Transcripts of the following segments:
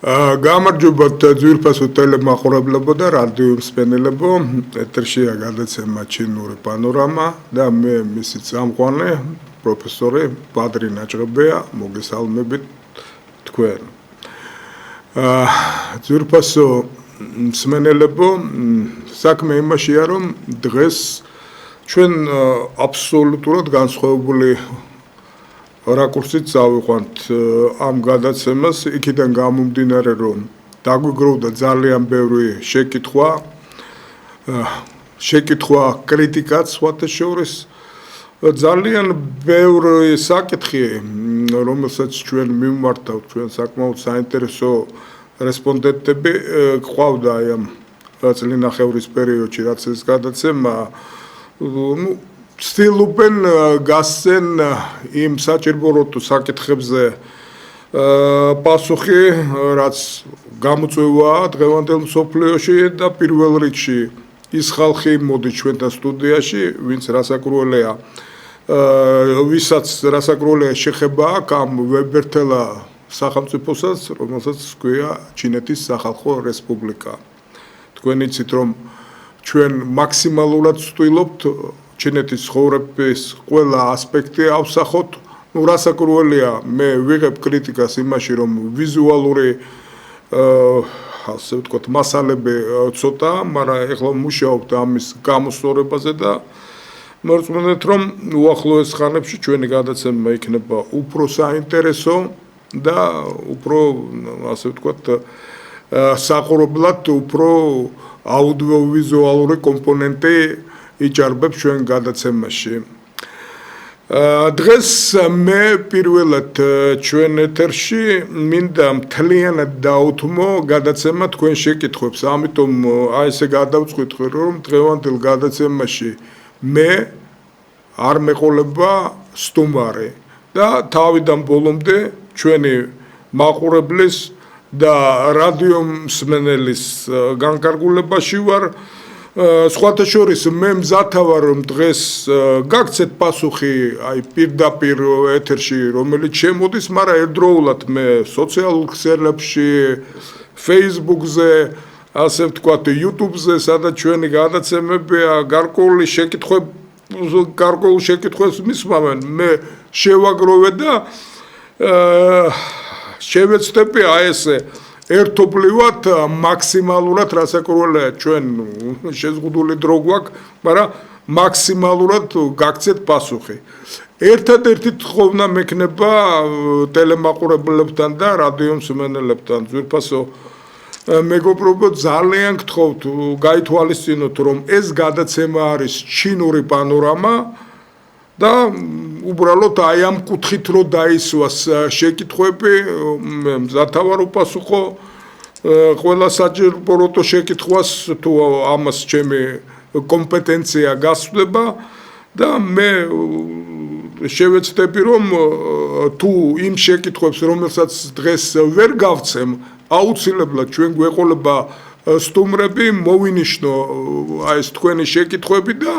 გამარჯობათ ძვირფასო ტელემაყურებლებო და რადიო მსმენელებო, ეთერშია გადაცემა ჩინური პანორამა და მე მისი წამყვანი პროფესორი ბადრი ნაჭყებია, მოგესალმებით თქვენ. ძვირფასო მსმენელებო, საქმე იმაშია, რომ დღეს ჩვენ აბსოლუტურად განსხვავებული რაკურსით წავიყვანთ ამ გადაცემას, იქიდან გამომდინარე, რომ დაგვიგროვდა ძალიან ბევრი შეკითხვა, კრიტიკაც სხვათაშორის, ძალიან ბევრი საკითხი, რომელსაც ჩვენ მივმართავთ, ჩვენ საკმაოდ საინტერესო რესპონდენტები გვყავდა ამ წლინახევრის პერიოდში, რაც ეს გადაცემა, ცდილობენ გასცენ იმ საჭიროებო საკითხებზე პასუხი, რაც გამოწვევაა დღევანდელ მსოფლიოში და პირველ რიგში ის ხალხი მოდის ჩვენთან სტუდიაში, ვინც რასაკურველია, ვისაც რასაკურველია შეხება აქვს ამ ვებერთელა სახელმწიფოსაც, რომელსაც ჰქვია ჩინეთის სახალხო რესპუბლიკა. თქვენ იცით, რომ ჩვენ მაქსიმალურად ვცდილობთ ჩინეთის ცხოვრების ყველა ასპექტი ავსახოთ. რასაკურველია, მე ვიღებ კრიტიკას იმაში, რომ ვიზუალური ასე ვთქვათ, მასალები ცოტა, მაგრამ ეხლა მუშაობთ ამის გამოსწორებაზე და მორწმუნდეთ, რომ უახლოეს ხანებში ჩვენი გადაცემა იქნება უფრო საინტერესო და უფრო, ასე ვთქვათ, საყურებლად უფრო აუდიოვიზუალური კომპონენტი იჭარბებს ჩვენ გადაცემაში. დღეს მე პირველად ჩვენ ეთერში მინდა მთლიანად დაუთმო გადაცემა თქვენ შეკითხვებს, ამიტომ აი ესე გადავწყვიტე, რომ დღევანდელ გადაცემაში მე არ მეყოლება სტუმარი და თავიდან ბოლომდე ჩვენი მაყურებლის და რადიო მსმენელის განკარგულებაში ვარ. სხვათა შორის მე მზათა ვარ, რომ დღეს გაგცეთ პასუხი აი პირდაპირ ეთერში, რომელიც შემოდის, მაგრამ ერთდროულად მე სოციალურ ქსელებში, Facebook-ზე, ასე ვთქვათ, YouTube-ზე, სადაც ჩვენი გადაცემებია, გარკვეული შეკითხვებს მისმამენ, მე შევაგროვე და შევეცდები აი ესე ერთობლივად მაქსიმალურად რასაკურველია ჩვენ შეზღუდული დრო გვაქვს, მაგრამ მაქსიმალურად გაგცეთ პასუხი. ერთადერთი თხოვნა მექნება ტელემაყურებლებთან და რადიო მსმენელებთან. ძვირფასო მეგობრებო, ძალიან გთხოვთ, გაითვალისწინოთ, რომ ეს გადაცემა არის ჩინური პანორამა და უბრალოდ აი ამ კუთხით რო დაისვას შეკითხვები, მზათა ვარ უპასუხო ყველა საჭირო შეკითხვას, თუ ამას ჩემი კომპეტენცია გასწვდება და მე შევეცდები, რომ თუ იმ შეკითხვებს, რომელსაც დღეს ვერ გავცემ, აუცილებლად ჩვენ გვეყოლება სტუმრები, მოვინიშნო აი ეს თქვენი შეკითხვები და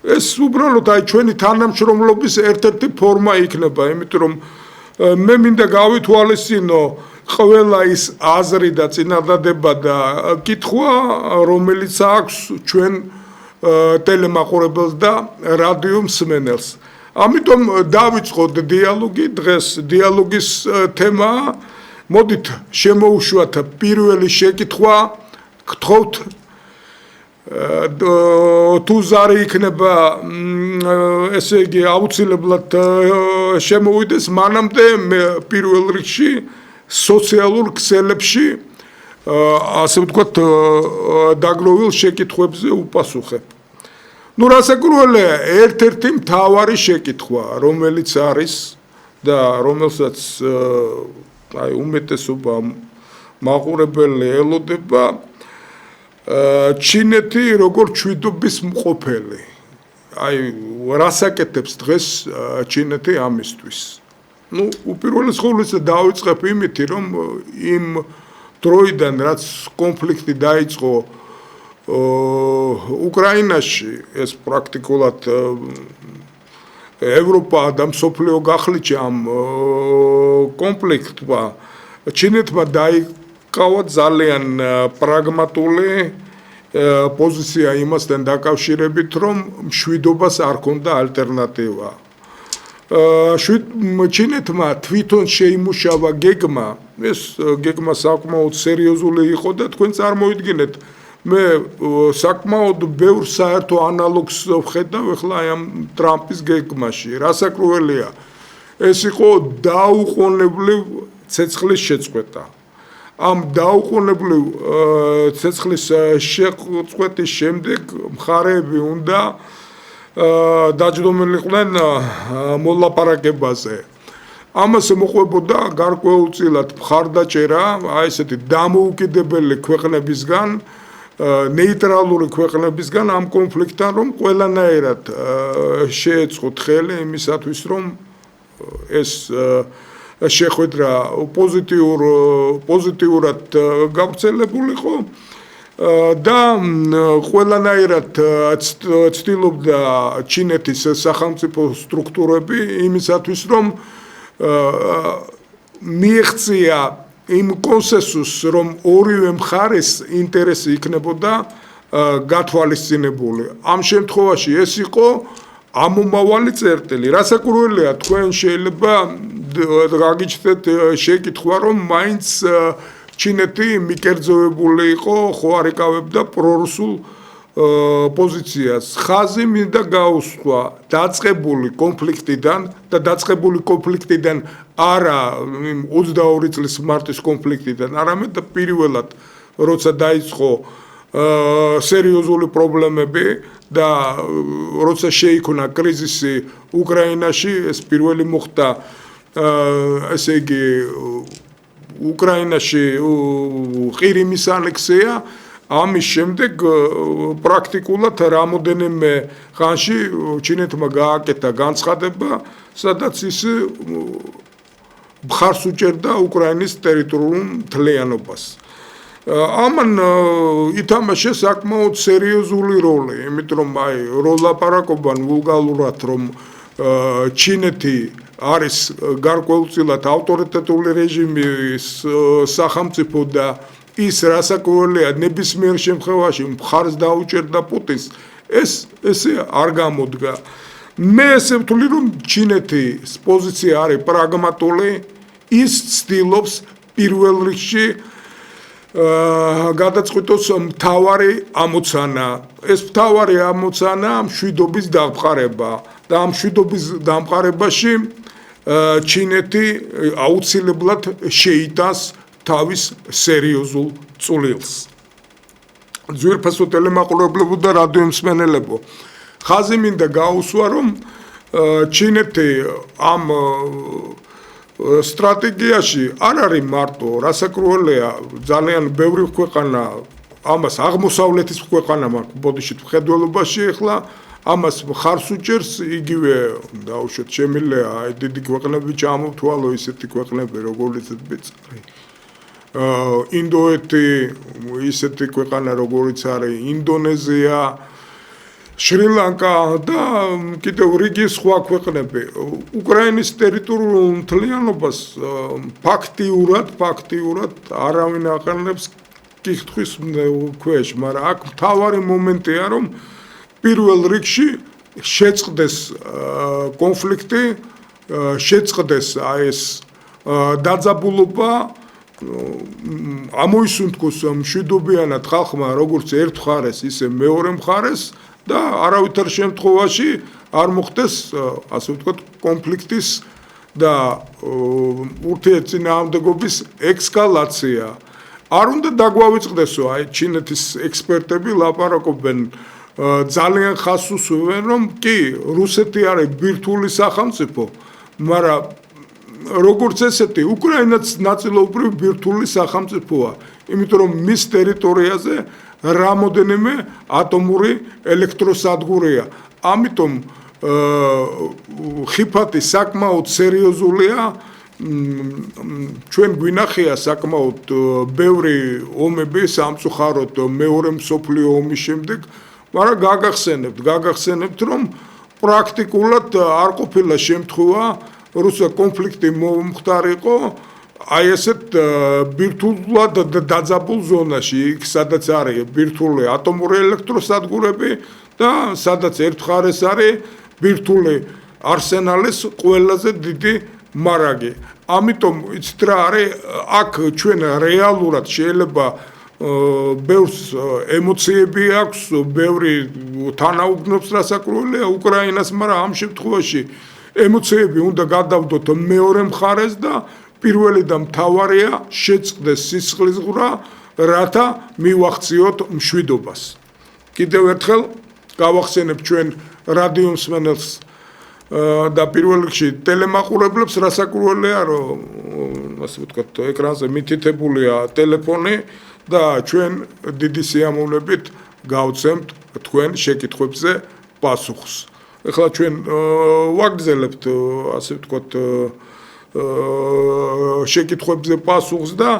ეს უბრალოდ აი ჩვენი თანამშრომლობის ერთ-ერთი ფორმა იქნება, იმიტომ რომ მე მინდა გავითვალისწინო ყველა ის აზრი და წინადადება და კითხვა, რომელიც აქვს ჩვენ ტელემაყურებელს და რადიო მსმენელს. ამიტომ დავიწყოთ დიალოგი, დღეს დიალოგის თემაა. მოდით შემოუშვათ პირველი შეკითხვა, გთხოვთ თუ ზარი იქნება, ესე იგი აუცილებლად შემოვიდეს, მანამდე პირველ რიგში სოციალურ ქსელებში, ასე ვთქვათ, დაგროვილ შეკითხვებზე უპასუხებ. რასაკურველია, ერთ-ერთი მთავარი შეკითხვა, რომელიც არის და რომელსაც აი უმეტესობა მაყურებელი ელოდება, ჩინეთი როგორ ჩვიდობის მყოფელი. აი რასაკეთებს დღეს ჩინეთი ამისთვის. უპირველეს ყოვლისა დავიწყებ იმით, რომ იმ დროიდან, რაც კონფლიქტი დაიწყო უკრაინაში, ეს პრაქტიკულად ევროპა და მსოფლიო გახლით ამ კონფლიქტმა ჩინეთმა ჰყავთ ძალიან პრაგმატული პოზიცია იმასთან დაკავშირებით, რომ მშვიდობას არ ქონდა ალტერნატივა. ჩინეთმა თვითონ შეიმუშავა გეგმა, ეს გეგმა საკმაოდ სერიოზული იყო და თქვენ წარმოიდგინეთ, მე საკმაოდ ბევრ საერთო ანალოგს ვხედავ ახლა ამ ტრამპის გეგმაში. რასაკრუველია, ეს იყო დაუყოვნებლივ ცეცხლის შეწყვეტა. ამ დაუყოვნებლივ ცეცხლის შეწყვეტის შემდეგ მხარეები უნდა დაჯდომილიყვნენ მოლაპარაკებაზე. ამას მოყვებოდა გარკვეულწილად მხარდაჭერა, აი ესეთი დამოუკიდებელი ქვეყნებისგან, ნეიტრალური ქვეყნებისგან ამ კონფლიქტთან, რომ ყველანაირად შეეწყოთ ხელი იმისათვის, რომ ეს შეხვედრა პოზიტიურად გავრცელებულიყო და ყველანაირად ცდილობდა ჩინეთის სახელმწიფო სტრუქტურები იმისათვის, რომ მიეღწია იმ კონსენსუსს, რომ ორივე მხარეს ინტერესი იქნებოდა გათვალისწინებული. ამ შემთხვევაში ეს იყო ამომავალი წერტილი. რასაკურველია, თქვენ შეიძლება გაგიჩნდეთ შეკითხვა, რომ მაინც ჩინეთი მიკერძოებული იყო, ხო არ იკავებდა პრორუსულ პოზიციას. ხაზი მინდა გაუსვა დაწყებული კონფლიქტიდან და დაწყებული კონფლიქტიდან არა 22 წლის მარტის კონფლიქტიდან, არამედ პირველად როცა დაიწყო სერიოზული პრობლემები და როცა შეიქმნა კრიზისი უკრაინაში, ეს პირველი მოხდა ესე იგი უკრაინაში ყირიმის ანექსია, ამის შემდეგ პრაქტიკულად რამოდენიმე ხანში ჩინეთმა გააკეთა განცხადება, სადაც ის მხარს უჭერდა უკრაინის ტერიტორიულ მთლიანობას. ამან ითამაშა საკმაოდ სერიოზული როლი, იმიტომ რომ აი ლაპარაკობენ ვულგარულად, რომ ჩინეთი არის გარკვეულწილად ავტორიტეტული რეჟიმის სახელმწიფო და ის რასაკურველია ნებისმიერ შემთხვევაში მხარს დაუჭერდა პუტინს, ესე არ გამოდგა. მე ესე ვთვლი, რომ ჩინეთის პოზიცია არის პრაგმატული, ის ცდილობს პირველ რიგში გადაწყვიტოს მთავარი ამოცანა. ეს მთავარი ამოცანა მშვიდობის დამყარება და ამ მშვიდობის დამყარებაში ჩინეთი აუცილებლად შეიტანს თავის სერიოზულ წვლილს. ძვირფასო ტელემაყურებლებო და რადიომსმენელებო, ხაზი მინდა გაუსვა, რომ ჩინეთი ამ სტრატეგიაში არ არის მარტო, რასაკურველია, ძალიან ბევრი ქვეყანა, ამას აღმოსავლეთის ქვეყანა ბოდიშით მხედველობაში ახლა ამას ხარს უჭერს, იგივე დაუშვათ შემიძლია აი დიდი ქვეყნები ჩამოვთვალო, ისეთი ქვეყნები როგორიც ბეწარი. ინდოეთი, ისეთი ქვეყანა როგორიც არის ინდონეზია, შრი-ლანკა და კიდევ რიგი სხვა ქვეყნები. უკრაინის ტერიტორიულ მთლიანობას ფაქტიურად არავინ აყენებს კითხვის ქვეშ, მაგრამ აქ მთავარი მომენტია, რომ პირველ რიგში შეწყდეს კონფლიქტი, შეწყდეს აი ეს დაძაბულობა, ამოისუნთქოს მშვიდობიანად ხალხმა როგორც ერთ მხარეს, ისე მეორე მხარეს და არავითარ შემთხვევაში არ მოხდეს, ასე ვთქვათ, კონფლიქტის და ურთიერთწინააღმდეგობის ექსკალაცია. არ უნდა დაგვავიწყდესო, აი ჩინეთის ექსპერტები ლაპარაკობენ, ძალიან ხაზს უსვევენ, რომ კი, რუსეთი არის ბირთვული სახელმწიფო, მაგრამ როგორც ესეთი, უკრაინაც ნაწილობრივ ბირთვული სახელმწიფოა, იმიტომ რომ მის ტერიტორიაზე რამოდენიმე ატომური ელექტროსადგურია. ამიტომ ხიფათი საკმაოდ სერიოზულია, ჩვენ გვინახია საკმაოდ ბევრი ომები სამწუხაროდ მეორე მსოფლიო ომის შემდეგ, მაგრამ გაგახსენებთ, რომ პრაქტიკულად არ ყოფილა შემთხვევა, როცა კონფლიქტი მომხდარიყო, აი ესეთ ბირთვულად დაძაბულ ზონაში, იქ სადაც არის ბირთვული ატომური ელექტროსადგურები და სადაც ერთ მხარეს არის ბირთვული არსენალის ყველაზე დიდი მარაგი. ამიტომ იცით რა არის, აქ ჩვენ რეალურად შეიძლება ბევრს ემოციები აქვს, ბევრი თანაუგნობს რასაკურველია უკრაინას, მაგრამ ამ შემთხვევაში ემოციები უნდა გადავდოთ მეორე მხარეს და პირველი და მთავარია შეწყდეს სისხლისღვრა, რათა მივახციოთ მშვიდობას. კიდევ ერთხელ გავახსენებ ჩვენ რადიო მსმენელს და პირველ რიგში ტელემაყურებლებს რასაკურველია, რომ ასე ვთქვათ, ეკრანზე მითითებულია ტელეფონი და ჩვენ დიდი სიამოვნებით გავცემთ თქვენ შეკითხვებზე პასუხს. ეხლა ჩვენ ვაგრძელებთ ასე ვთქვათ შეკითხვებზე პასუხს და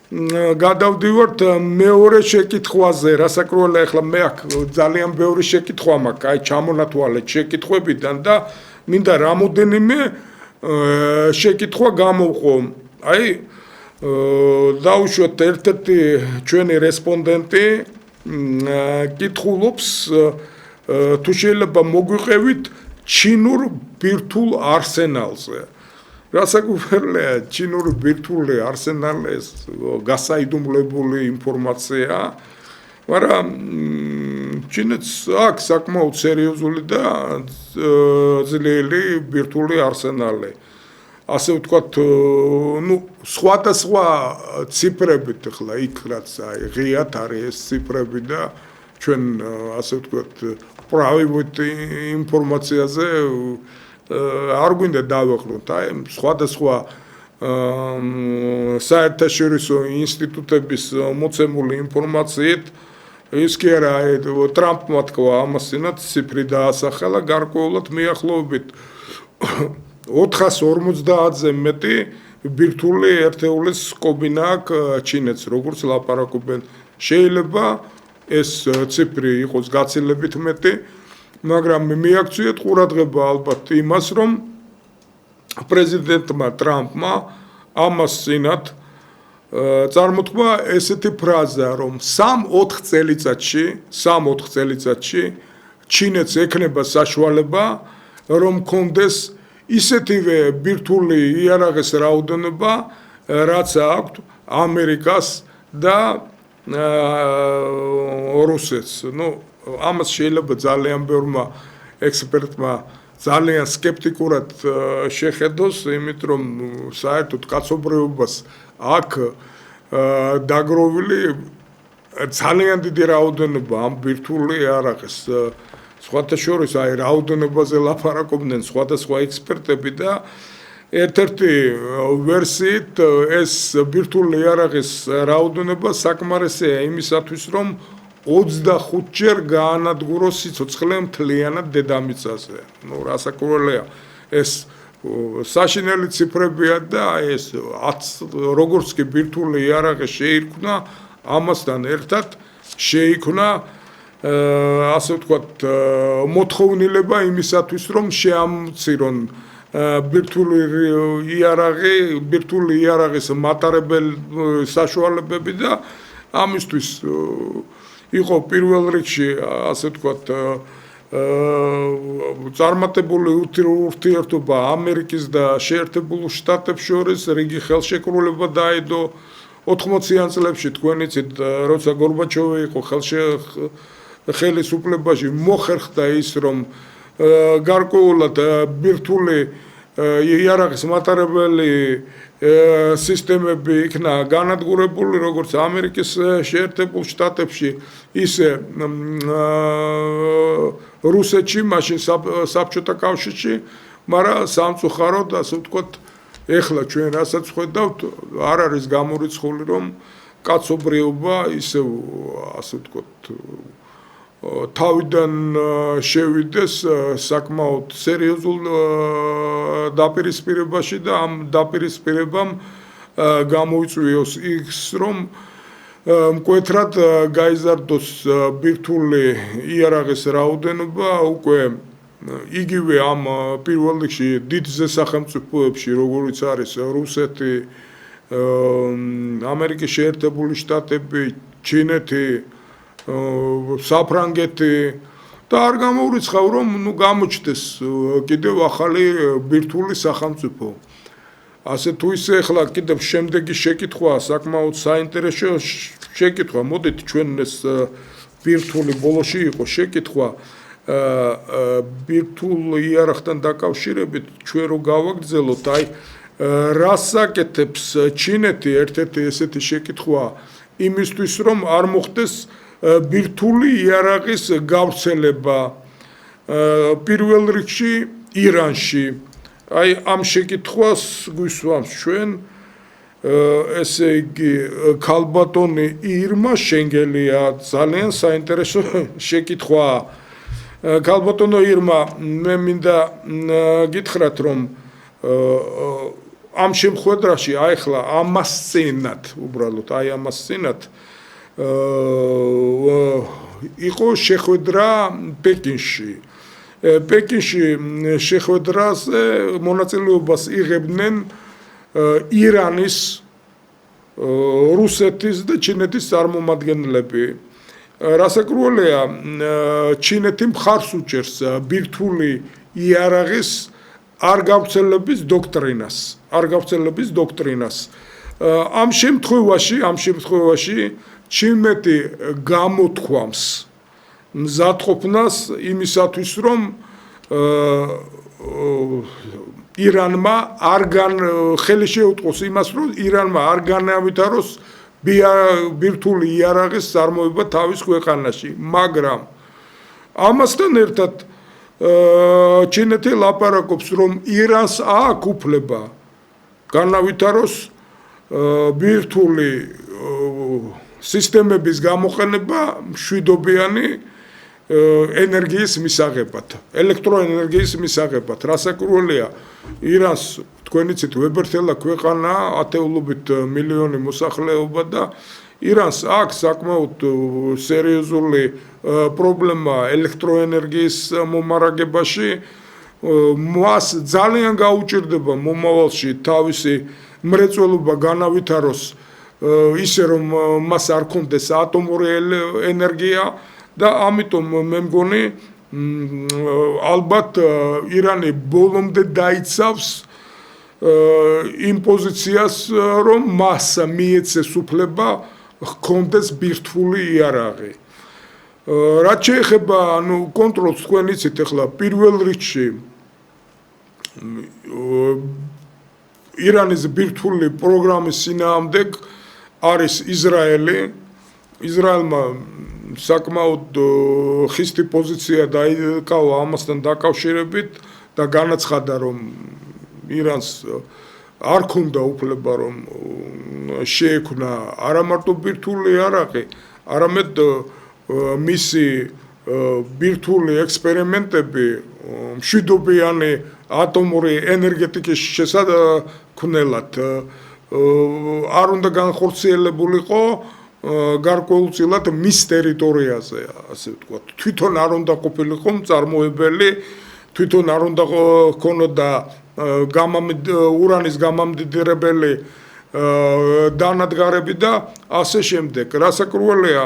გადავდივართ მეორე შეკითხვაზე, რასაკურველია, ეხლა მე აქ ძალიან ბევრი შეკითხვა მაქვს, აი ჩამონათვალეთ შეკითხვებიდან და მინდა რამოდენიმე შეკითხვა გამოვყო. აი დავუშვათ ერთ-ერთი ჩვენი რესპონდენტი კითხულობს თუ შეიძლება მოგვიყევით ჩინურ ბირთვულ არსენალზე. რასაკურველია ჩინური ბირთვული არსენალი ეს გასაიდუმლებული ინფორმაცია, მაგრამ ჩინეთს აქვს საკმაოდ სერიოზული და ძლიერი ბირთვული არსენალი. ასე ვთქვათ, სხვადასხვა ციფრებით ახლა იქ რაც ღიად არის ეს ციფრები და ჩვენ ასე ვთქვათ private ინფორმაციაზე არ გვინდა დავეყროთ, აი სხვადასხვა საერთაშორისო ინსტიტუტების მოცემული ინფორმაციით ის კი არა ტრამპმა თქვა ამასინაც ციფრი დაასახელა გარკვეულად მიახლოებით 450-ზე მეტი ბირთვული ერთეულის კომბინა აქვს ჩინეთს, როგორც ლაპარაკობენ. შეიძლება ეს ციფრი იყოს გაცილებით მეტი, მაგრამ მიაქციეთ ყურადღება ალბათ იმას, რომ პრეზიდენტმა ტრამპმა ამას წინათ წარმოთქვა ესეთი ფრაზა, რომ 3-4 წელიწადში ჩინეთს ექნება საშუალება, რომ კონდეს ისეთივე ბირთვული იარაღის რაოდენობა, რაც აქვს ამერიკას და რუსეთს. ამას შეიძლება ძალიან ბევრმა ექსპერტმა ძალიან სკეპტიკურად შეხედოს, იმით რომ საერთოდ კაცობრიობას აქ დაგროვილი ძალიან დიდი რაოდენობა ამ ბირთვული იარაღის. სხვათა შორის აი რაოდენობაზე ლაპარაკობდნენ სხვადასხვა ექსპერტები და ერთ-ერთი ვერსიით ეს ბირთვული იარაღის რაოდენობა საკმარისია იმისათვის, რომ 25-ჯერ გაანადგუროს სიცოცხლე მთლიანად დედამიწაზე. რასაკურველია ეს საშინელი ციფრებია და ეს როგორც კი ბირთვული იარაღი შეიქმნა, ამასთან ერთად შეიქმნა ასე ვთქვათ მოთხოვნილება იმისათვის, რომ შეამცირონ ბირთვული იარაღის მატარებელი საშუალებები და ამისთვის იყო პირველ რიგში ასე ვთქვათ წარმატებული ურთიერთობა ამერიკის და შეერთებულ შტატებს შორის, რიგი ხელშეკრულება დაედო 80-იან წლებში, თქვენ იცით, როცა გორბაჩოვი იყო ხელისუფლებაში, მოხერხდა ის, რომ გარკვეულად ბირთვული იარაღის მატარებელი სისტემები იქნა განადგურებული, როგორც ამერიკის შეერთებულ შტატებში, ისე რუსეთში, მაშინ საბჭოთა კავშირში, მაგრამ სამწუხაროდ, ასე ვთქვათ, ეხლა ჩვენ რასაც ხედავთ, არ არის გამორიცხული, რომ კაცობრიობა ისევ, ასე ვთქვათ, თავიდან შევიდეს საკმაოდ სერიოზულ დაპირისპირებაში და ამ დაპირისპირებამ გამოიწვიოს ის, რომ მკვეთრად გაიზარდოს ბირთვული იარაღის რაოდენობა უკვე იგივე ამ პირველ რიგში დიდ ზესახელმწიფოებში, როგორიც არის რუსეთი, ამერიკის შეერთებული შტატები, ჩინეთი, საფრანგეთი და არ გამოურიცხავ რომ გამოჩნდეს კიდევ ახალი ბირთვული სახელმწიფო. ასე თუ ისე ახლა კიდევ შემდეგი შეკითხვა საკმაოდ საინტერესო შეკითხვა. მოდით ჩვენ ეს ბირთვული ბოლოში იყო შეკითხვა ბირთვულ იარაღთან დაკავშირებით ჩვენ რო გავაგრძელოთ აი რას აკეთებს ჩინეთი ერთ-ერთი ესეთი შეკითხვა იმისთვის რომ არ მოხდეს ბირთვული იარაღის გავრცელება პირველ რიგში ირანში აი ამ შეკითხვას გვისვამს ჩვენ ესე იგი ქალბატონი ირმა შენგელია ძალიან საინტერესო შეკითხვა ქალბატონო ირმა მე მინდა გითხრათ რომ ამ შემთხვევაში აი ახლა ამას წინათ უბრალოდ აი ამას წინათ იყო შეხვედრა პეკინში შეხვედრაზე მონაწილეობას იღებდნენ ირანის რუსეთის და ჩინეთის წარმომადგენლები რასაკრუალია ჩინეთი მხარს უჭერს ბირთვული იარაღის არ გავრცელების დოქტრინას ამ შემთხვევაში ჩინეთი გამოთქვამს მზადყოფნას იმისათვის რომ ირანმა ხელი შეუწყოს იმას რომ ირანმა არ განავითაროს ბირთვული იარაღის წარმოება თავის ქვეყანაში მაგრამ ამასთან ერთად ჩინეთი ლაპარაკობს რომ ირანს აქვს უფლება განავითაროს ბირთვული სისტემების გამოყენება მშვიდობიანი ენერგიის მისაღებად, ელექტროენერგიის მისაღებად. რასაკრუალია ირანს თქვენ იცით ვებერთელა ქვეყანა ათეულობით მილიონი მოსახლეობა და ირანს აქვს საკმაოდ სერიოზული პრობლემა ელექტროენერგიის მომარაგებაში მას ძალიან გაუჭირდება მომავალში თავისი მრეწველობა განავითაროს ისე რომ მას არ კონდეს ატომური ენერგია და ამიტომ მე მგონი ალბათ ირანი ბოლომდე დაიცავს იმ პოზიციას რომ მას მიეცეს უფლება ჰქონდეს ბირთვული იარაღი რაც შეეხება კონტროლს თქვენ იცით ახლა პირველ რიგში ირანის ბირთვული პროგრამის წინააღმდეგ არის ისრაელმა საკმაოდ ხისტი პოზიცია დაიკავა ამასთან დაკავშირებით და განაცხადა რომ ირანს არ ქონდა უფლება რომ შეექმნა არა მარტო ბირთვული იარაღი არამედ მისი ბირთვული ექსპერიმენტები მშვიდობიანი ატომური ენერგეტიკის შესაქმნელად არ უნდა განხორციელებულიყო გარკვეულწილად მის ტერიტორიაზე ასე ვთქვათ თვითონ არ უნდა ყოფილიყო მწარმოებელი თვითონ არ უნდა ქონოდა ურანის გამამდიდრებელი დანადგარები და ასე შემდეგ რასაკრუალია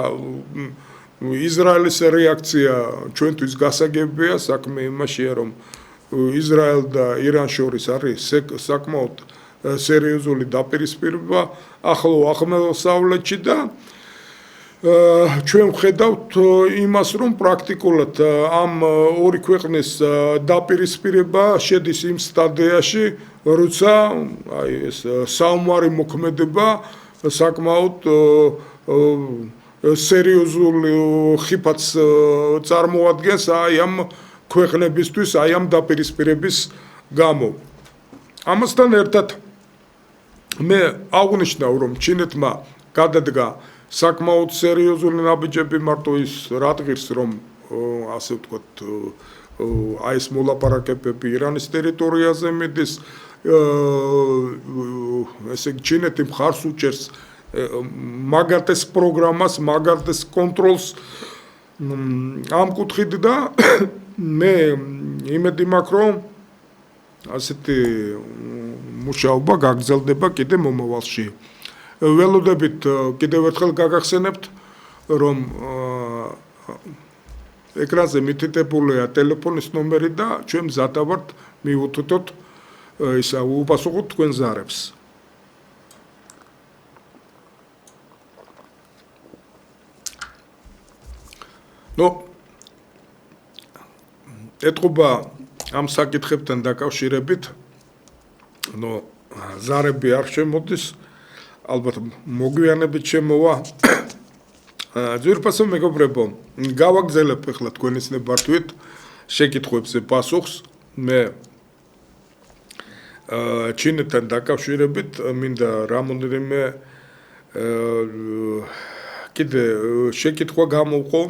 ისრაელის რეაქცია ჩვენთვის გასაგებია საქმე იმაშია რომ ისრაელ და ირან შორის არის საკმაოდ სერიოზული დაპირისპირება ახლო აღმოსავლეთში და ჩვენ ვხედავთ იმას რომ პრაქტიკულად ამ ორი ქვეყნის დაპირისპირება შედის იმ სტადიაში როცა აი ეს საომარი მოქმედება საკმაოდ სერიოზულ ხიფათს წარმოადგენს აი ამ ქვეყნებისთვის აი ამ დაპირისპირების გამო ამასთან ერთად მე აღნიშნავ რომ ჩინეთმა გადადგა საკმაოდ სერიოზული ნაბიჯები მარტო ის რადგირს რომ ასე ვთქვათ აი ეს მოლაპარაკებები ირანის ტერიტორიაზე მიდის ესე ჩინეთი მხარს უჭერს მაგათეს პროგრამას მაგათეს კონტროლს ამ კუთხით და მე იმედი მაქვს რომ ასეთი მუშაობა გაგრძელდება კიდე მომავალში. ველოდებით კიდევ ერთხელ გაგახსენებთ, რომ ეკრანზე მითითებულია ტელეფონის ნომერი და ჩვენ მზად ვართ მივუთითოთ ისა უპასუხოთ თქვენ ზარებს. ეთყობა ამ საკითხებთან დაკავშირებით, ზარები არ შემოდის, ალბათ მოგვიანებით შემოვა. ძვირფასო მეგობრებო, გავაგრძელებ ახლა თქვენის ნებართვით შეკითხვებზე პასუხს. მე ჩინეთთან დაკავშირებით მინდა რამოდენიმე კიდე შეკითხვა გამოვყო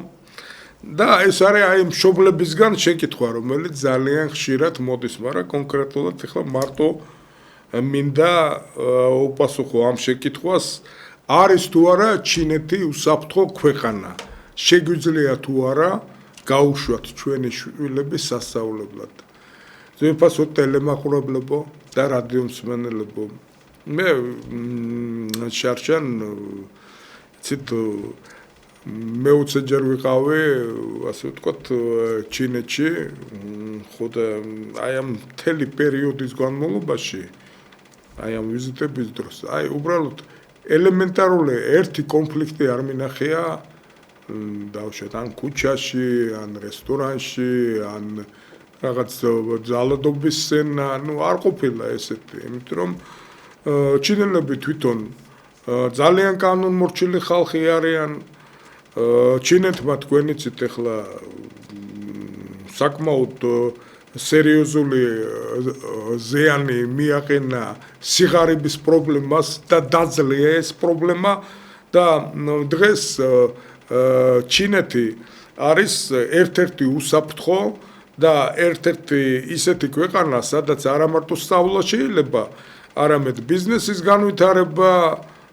და ეს არის აი მშობლებისგან შეკითხვა, რომელიც ძალიან ხშირად მოდის, მაგრამ კონკრეტულად ახლა მარტო მინდა უპასუხო ამ შეკითხვას, არის თუ არა ჩინეთი უსაფრთხო ქვეყანა, შეგვიძლია თუ არა გაუშვათ ჩვენი შვილები სასწავლებლად. ძვირფასო ტელემაყურებლებო და რადიო მსმენელებო, მე შარშან ცით მეოცეჯერ ვიყავი, ასე ვთქვათ, ჩინეთში, ხო და აი ამ მთელი პერიოდის განმავლობაში, აი ამ ვიზიტების დროს, აი უბრალოდ ელემენტარული ერთი კონფლიქტი არ მინახია, დავუშვათ ან ქუჩაში, ან რესტორანში, ან რაღაც ძალადობის სცენა, არ ყოფილა ესეთი, იმიტომ რომ ჩინელები თვითონ ძალიან კანონმორჩილი ხალხი არიან. ჩინეთმა თქვენ იცით ახლა საკმაოდ სერიოზული ზიანი მიაყენა სიღარიბის პრობლემას და დაძლია ეს პრობლემა და დღეს ჩინეთი არის ერთ-ერთი უსაფრთხო და ერთ-ერთი ისეთი ქვეყანა, სადაც არა მარტო სწავლა შეიძლება, არამედ ბიზნესის განვითარება,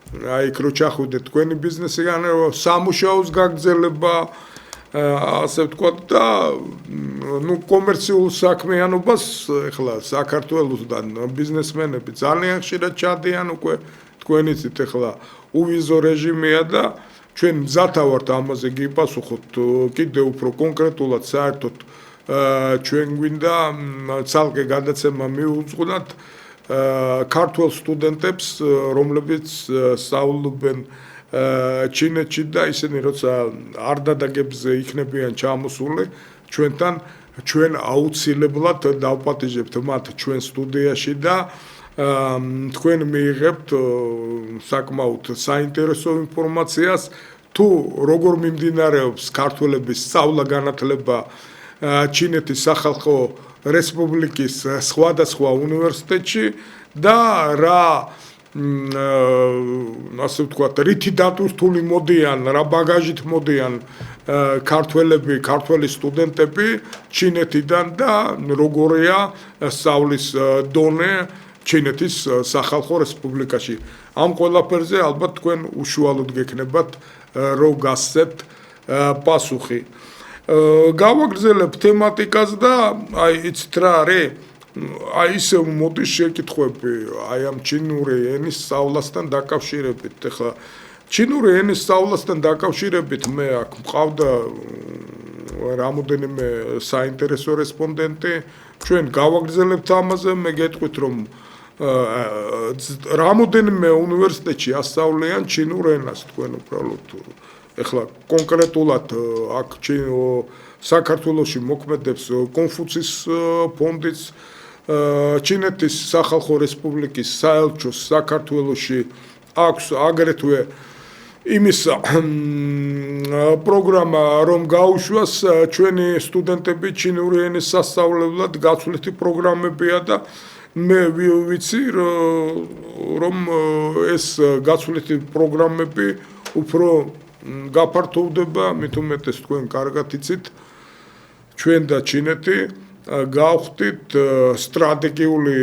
აი იქ რო ჩახვიდეთ თქვენი ბიზნესი განვითარება, სამუშაოს გაგრძელება, ასე ვთქვათ და კომერციულ საქმიანობას ეხლა საქართველოსთან ბიზნესმენები ძალიან ხშირად ჩადიან უკვე თქვენ იცით ეხლა უვიზო რეჟიმია და ჩვენ მზად ვართ ამაზე გიპასუხოთ კიდევ უფრო კონკრეტულად საერთოდ ჩვენ გვინდა ცალკე გადაცემა მიუძღვნათ ქართველ სტუდენტებს, რომლებიც სწავლობენ ჩინეთში და ისინი როცა არ დადაგებზე იქნებიან ჩამოსული ჩვენთან, ჩვენ აუცილებლად დავპატიჟებთ მათ ჩვენ სტუდიაში და თქვენ მიიღებთ საკმაოდ საინტერესო ინფორმაციას თუ როგორ მიმდინარეობს ქართველების სწავლა-განათლება ჩინეთის სახალხო რესპუბლიკის სხვადასხვა უნივერსიტეტში და რა ასე ვთქვათ, რითი დატვირთული მოდიან, რა ბაგაჟით მოდიან ქართველი სტუდენტები ჩინეთიდან და როგორია სწავლის დონე ჩინეთის სახალხო რესპუბლიკაში. ამ ყველაფერზე ალბათ თქვენ უშუალოდ გექნებათ რო გასცეთ პასუხი. გავაგრძელებ თემატიკას და აი იცით რა არის? აი ისევ მოდის შეკითხვები აი ამ ჩინური ენის სწავლასთან დაკავშირებით. ეხლა ჩინური ენის სწავლასთან დაკავშირებით მე აქ მყავდა რამოდენიმე საინტერესო რესპონდენტი. ჩვენ გავაგრძელებთ ამაზე, მე გეტყვით რომ რამოდენიმე უნივერსიტეტში ასწავლიან ჩინურ ენას თქვენ უბრალოდ ეხლა კონკრეტულად აქ საქართველოში მოქმედებს კონფუცის ფონდიც ჩინეთის სახალხო რესპუბლიკის საელჩოს საქართველოში აქვს აგრეთვე იმის პროგრამა რომ გაუშვას ჩვენი სტუდენტები ჩინური ენის სასწავლებლად გაცვლითი პროგრამებია და მე ვიცი რომ ეს გაცვლითი პროგრამები უფრო გაფართოვდება, მით უმეტეს თქვენ კარგად იცით, ჩვენ და ჩინეთი გავხდით სტრატეგიული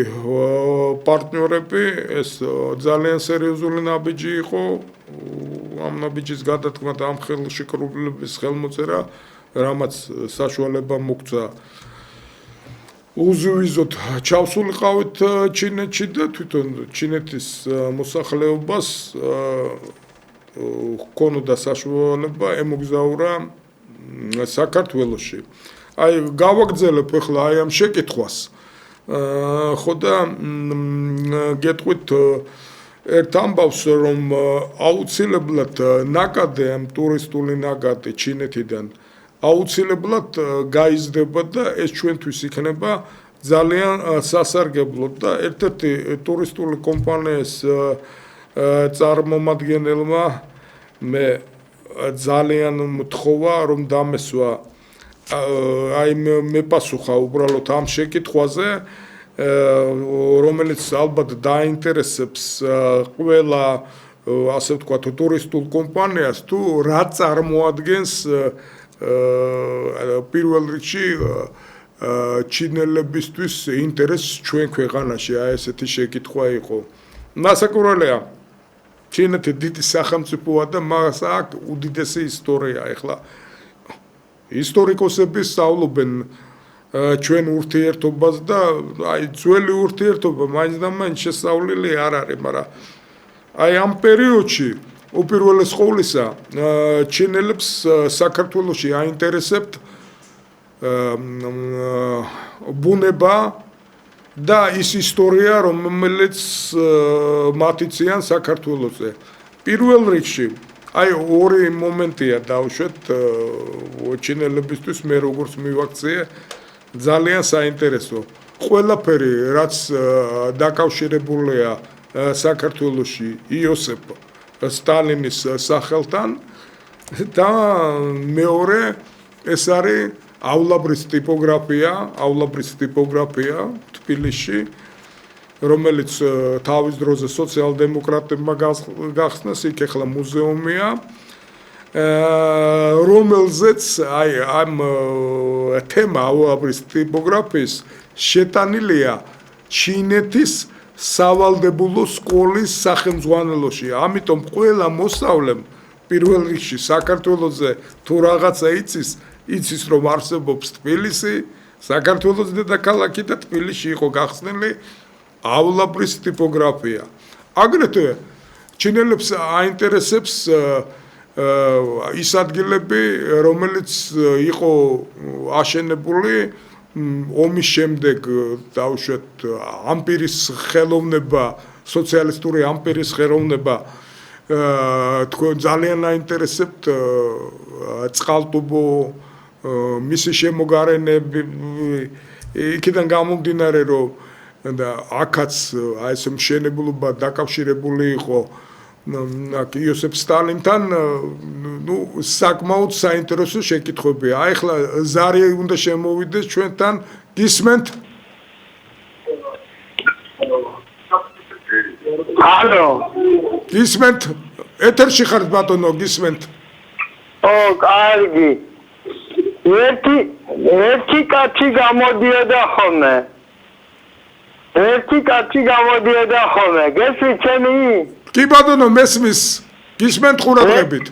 პარტნიორები, ეს ძალიან სერიოზული ნაბიჯი იყო, ამ ნაბიჯის გადატკმა და ამ ხელშეკრულების ხელმოწერა, რამაც საშუალება მოგცა უზვიზოთ ჩავსულიყავით ჩინეთში და თვითონ ჩინეთის მოსახლეობას ჰქონოდა საშუალება ემოგზაურა საქართველოში. აი გავაგრძელებ ახლა აი ამ შეკითხვას. ხო და გეტყვით ერთ ამბავს რომ აუცილებლად ნაკადე ამ ტურისტული ნაკადე ჩინეთიდან აუცილებლად გაიზრდება და ეს ჩვენთვის იქნება ძალიან სასარგებლო და ერთ-ერთი ტურისტული კომპანიის წარმომადგენელმა მე ძალიან მთხოვა რომ დამესვა აი მე პასუხა უბრალოდ ამ შეკითხვაზე რომელიც ალბათ დაინტერესებს ყველა ასე ვთქვათ ტურისტულ კომპანიას თუ რა წარმოადგენს პირველ რიგში ჩინელებისთვის ინტერესს ჩვენ ქვეყანაში აი ესეთი შეკითხვა იყო ნასაკურველია ჩინეთი დიდი სახელმწიფოა და მას აქვს უდიდესი ისტორია ეხლა ისტორიკოსები სწავლობენ ჩვენ ურთიერთობას და აი ძველი ურთიერთობა მაინც და მაინც შესწავლილი არ არის მაგრამ აი ამ პერიოდში უპირველეს ყოვლისა ჩინელებს საქართველოში აინტერესებთ ბუნება და ის ისტორია რომელიც მათი ციან საქართველოზე პირველ რიგში აი ორი მომენტია დავუშვეთ ჩინელებისთვის მე როგორც მივაქციე ძალიან საინტერესო ყველაფერი რაც დაკავშირებულია საქართველოში იოსებ სტალინის სახელთან და მეორე ეს არისავლაბრის ტიპოგრაფია თბილისში რომელიც თავის დროზე სოციალ-დემოკრატებმა გახსნეს იქ ახლა მუზეუმია რომელზეც აი ამ თემაავლაბრის ტიპოგრაფიის შეტანილია ჩინეთის სავალდებულო სკოლის სახელმძღვანელოში ამიტომ ყველა მოსწავლემ პირველ რიგში საქართველოზე თუ რაღაცა იცის რომ არსებობს თბილისი საქართველოს დედაქალაქი და თბილისში იყო გახსნილიავლაბრის ტიპოგრაფია აგრეთვე ჩინელებს აინტერესებს ის ადგილები რომელიც იყო აშენებული ომის შემდეგ დავუშვეთ ამპირის ხელოვნება სოციალისტური ამპირის ხელოვნება თქვენ ძალიან აინტერესებთ წყალტუბო მისი შემოგარენები იქიდან გამომდინარე რომ და აქაც აი ეს მშენებლობა დაკავშირებული იყო იოსებ სტალინთან ნუ საკმაოდ საინტერესო შეკითხვებია აი ახლა ზარი უნდა შემოვიდეს ჩვენთან გისმენთ ალო გისმენთ ეთერში ხართ ბატონო გისმენთ ო კარგი ერთი კაცი გამოდიოდა ხოლმე გესმით ჩემი კი ბატონო მესმის გისმენთ ყურადღებით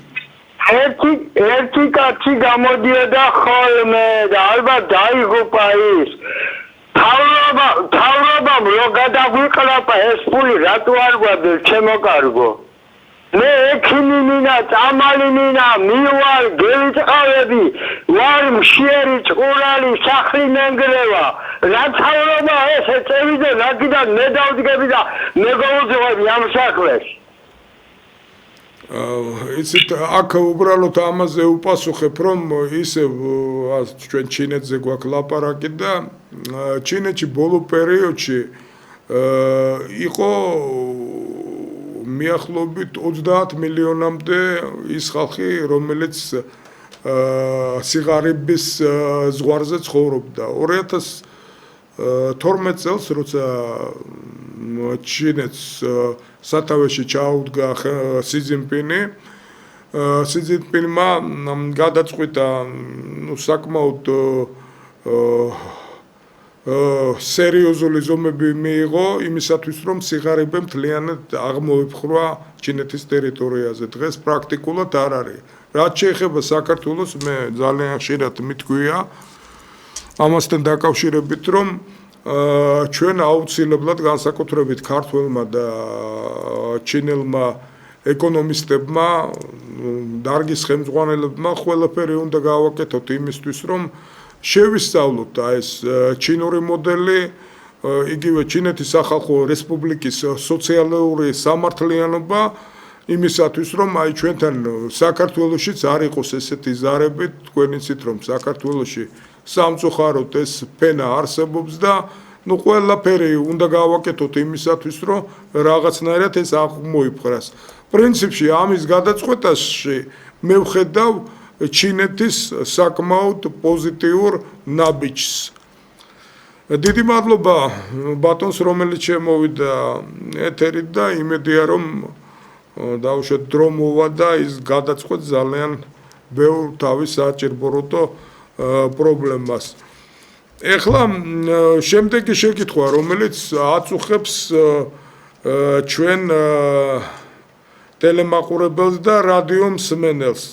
ერთი კაცი გამოდიოდა ხოლმე და ალბათ დაიღუპა ის თავრობამ რო გადაგვიყრაპა ეს ფული რატო არ გვაქვს ჩემო კარგო მე ექიმი მინა წამალი მინა მივალ გევიწყავები ვარ მშიერი წყურალი სახლი მენგრევა რა თავრობა ესე წევიდე რაკიდან მე დავდგები და მე გავუძღვები ამ საქმეს იცით აქ უბრალოდ ამაზე უპასუხებ რომ ისევ ჩვენ ჩინეთზე გვაქვს ლაპარაკი და ჩინეთში ბოლო პერიოდში იყო მიახლოებით 30 მილიონამდე ის ხალხი რომელიც სიღარიბის ზღვარზე ცხოვრობდა 2012 წელს როცა ჩინეთს სათავეში ჩაუდგა სი ძინპინმა გადაწყვიტა საკმაოდ სერიოზული ზომები მიიღო იმისათვის რომ სიღარიბე მთლიანად აღმოიფხვრა ჩინეთის ტერიტორიაზე დღეს პრაქტიკულად არ არის რაც შეეხება საქართველოს მე ძალიან ხშირად მითქვია ამასთან დაკავშირებით, რომ ჩვენ აუცილებლად განსაკუთრებით ქართველმა და ჩინელმა ეკონომისტებმა, დარგის ხელმძღვანელებმა ყველაფერი უნდა გავაკეთოთ იმისთვის, რომ შევისწავლოთ ეს ჩინური მოდელი, იგივე ჩინეთის სახალხო რესპუბლიკის სოციალური სამართლიანობა იმისათვის, რომ ჩვენთან საქართველოშიც არ იყოს ესეთი ზარები, თქვენ იცით, რომ საქართველოში სამწუხაროდ ეს ფენა არსებობს და ყველაფერი უნდა გავაკეთოთ იმისათვის, რომ რაღაცნაირად ეს აღმოიფხვრას. პრინციპში ამის გადაწყვეტაში მე ვხედავ ჩინეთის საკმაოდ პოზიტიურ ნაბიჯს. დიდი მადლობა ბატონს, რომელიც შემოვიდა ეთერით და იმედია, რომ დაუშვათ დრო მოვა და ის გადაწყვეტს ძალიან ბევრ თავის საჭიროებო პრობლემას. ეხლა შემდეგი შეკითხვა, რომელიც აწუხებს ჩვენ ტელემაყურებელს და რადიო მსმენელს.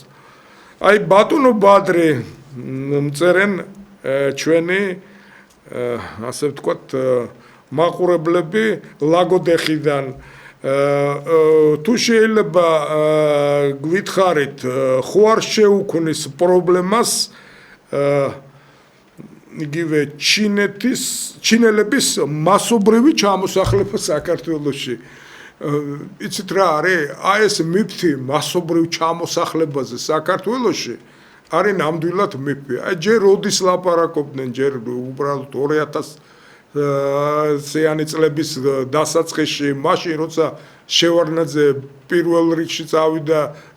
აი ბატონო ბადრი მწერენ ჩვენი ასე ვთქვათ მაყურებლები ლაგოდეხიდან თუ შეიძლება გვითხრით ხო არ შეუქმნის პრობლემას იგივე ჩინელების მასობრივი ჩამოსახლება საქართველოში. იცით რა არის? აი ეს მიფთი მასობრივ ჩამოსახლებაზე საქართველოში არის ნამდვილად მიფი. აი ჯერ როდის ლაპარაკობდნენ, ჯერ უბრალოდ 2000-იანი წლების დასაწყისში, მაშინ როცა შევარდნაძე პირველ რიგში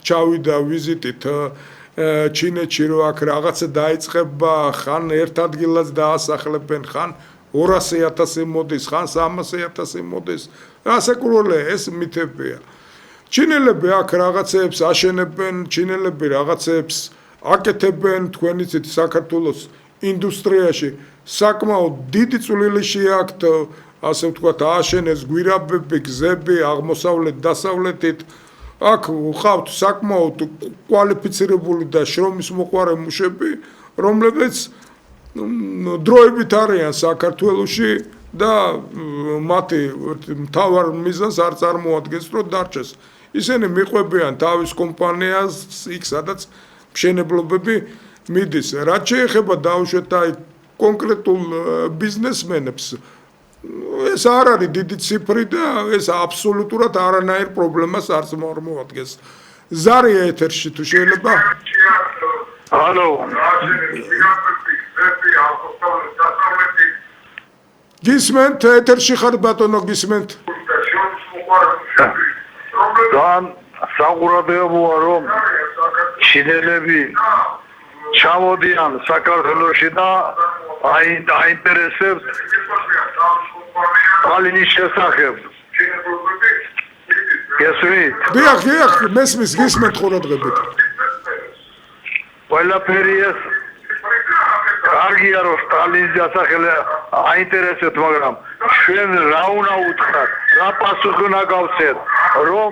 ჩავიდა ვიზიტით ჩინეთში, რომ აქ რაღაცა დაიწყება, ხან ერთ ადგილას დაასახლებენ, ხან 200,000 მოდის, ხან 300,000 მოდის. რასაკურველია, ეს მითებია. ჩინელები აქ რაღაცეებს აშენებენ, ჩინელები რაღაცეებს აკეთებენ, თქვენ იცით საქართველოს ინდუსტრიაში საკმაოდ დიდი წვლილი შეაქვთ, ასე ვთქვათ, ააშენეს გვირაბები, გზები აღმოსავლეთ დასავლეთით. აქ ხავთ საკმაოდ კვალიფიცირებული და შრომის მოყვარე მუშები, რომლებიც დროებით არიან საქართველოში და მათი მთავარ მიზანს არ წარმოადგენს, რომ დარჩეს. ისინი მიყვებიან თავის კომპანიას იქ, სადაც მშენებლობები მიდის. რაც შეეხება დაუშვათ აი კონკრეტულ ბიზნესმენებს, ეს არ არის დიდი ციფრი და ეს აბსოლუტურად არანაირ პრობლემას არ წარმოადგენს. ზარია ეთერში თუ შეიძლება? ალო. გისმენთ ეთერში ხარ ბატონო, გისმენთ? ძალიან საყურადღებოა, რომ ჩინელები ჩამოდიან საქართველოში და აინტერესებს კალინის შესახებ. გესმით? დიახ, მესმის, გისმენთ ყურადღებით. ყველაფერი ეს კარგია, რომ კალინის შესახებ აინტერესებთ, მაგრამ ჩვენ რა უნდა უთხრათ, რა პასუხი უნდა გავცეთ, რომ